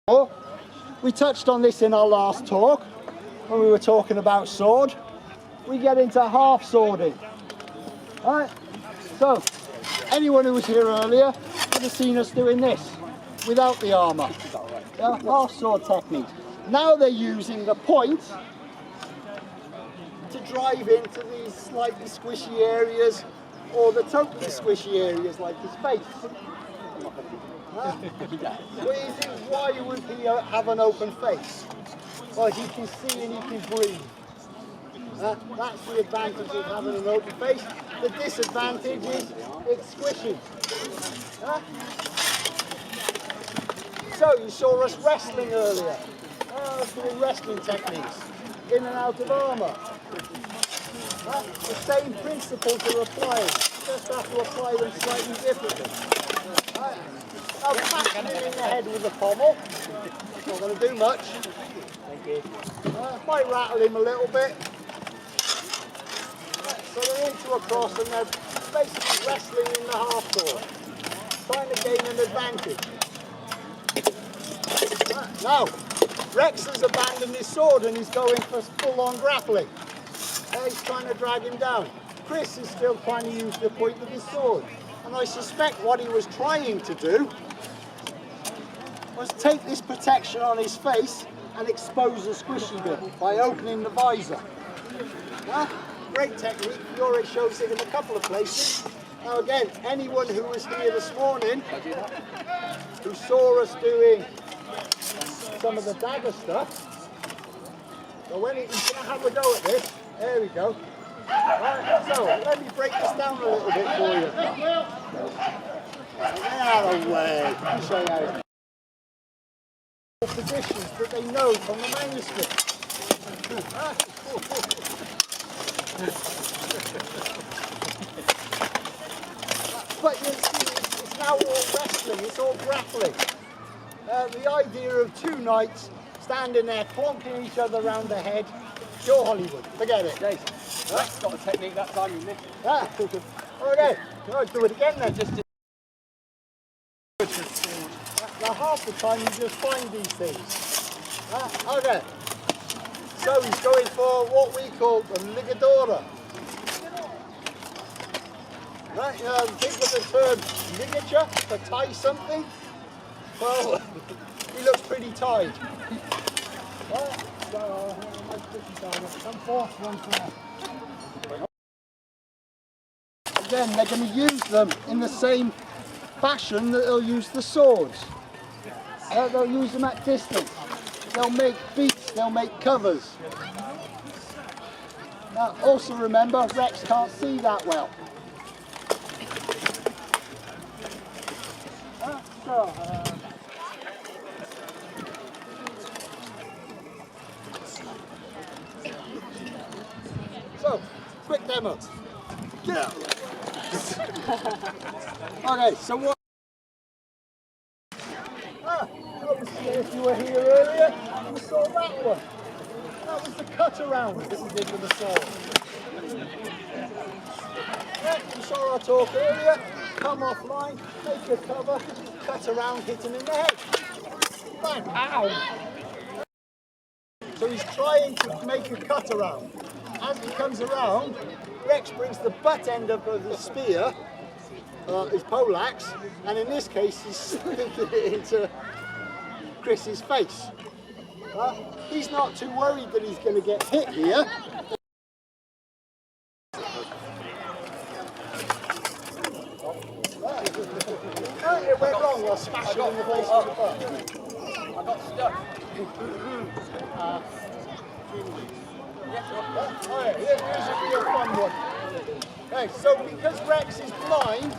We touched on this in our last talk when we were talking about sword. We get into half swording. Right? So, anyone who was here earlier would have seen us doing this without the armour. Yeah, half sword technique. Now they're using the point to drive into these slightly squishy areas or the totally squishy areas like his face. Why would he have an open face? Well, he can see and he can breathe. That's the advantage of having an open face. The disadvantage is it's squishy. So you saw us wrestling earlier. Doing wrestling techniques in and out of armour. The same principles are applying. You just have to apply them slightly differently. I'll smack him in the head with a pommel. Not going to do much. Thank you. Might rattle him a little bit. So they're into a cross and they're basically wrestling in the half sword, trying to gain an advantage. Now, Rex has abandoned his sword and he's going for full-on grappling. He's trying to drag him down. Chris is still trying to use the point of his sword. And I suspect what he was trying to do was take this protection on his face and expose the squishy bit by opening the visor. Great technique. Fiore shows it in a couple of places. Now again, anyone who was here this morning who saw us doing some of the dagger stuff, so when he's going to have a go at this, there we go. Right, so let me break this down a little bit for you. Get out of the way. Let me show you how. Positions that they know from the manuscript. But you see, it's now all wrestling, it's all grappling. The idea of two knights standing there clonking each other around the head, pure Hollywood, forget it. Jason, that's got a technique that time you missed it. Okay, I'll do it again then. Now half the time you just find these things. Okay, so he's going for what we call the ligadora. Right, think of the term ligature, to tie something. Well, he looks pretty tied. Right, so come forth one for again, they're going to use them in the same fashion that they'll use the swords. They'll use them at distance. They'll make beats, they'll make covers. Now, also remember, Rex can't see that well. So, quick demo. Get out. Okay, so what? Obviously, if you were here earlier, you saw that one. That was the cut around that we did with the sword. Yeah, you saw our talk earlier. Come offline, make a cover, cut around, hit him in the head. Bang! Ow! So he's trying to make a cut around. As he comes around, Rex brings the butt end of the spear, his poleaxe, and in this case he's sticking it into Chris's face. He's not too worried that he's going to get hit here. It went wrong while smashing in the face with the butt. I got stuck. Alright, here's a real fun one. Okay, so because Rex is blind,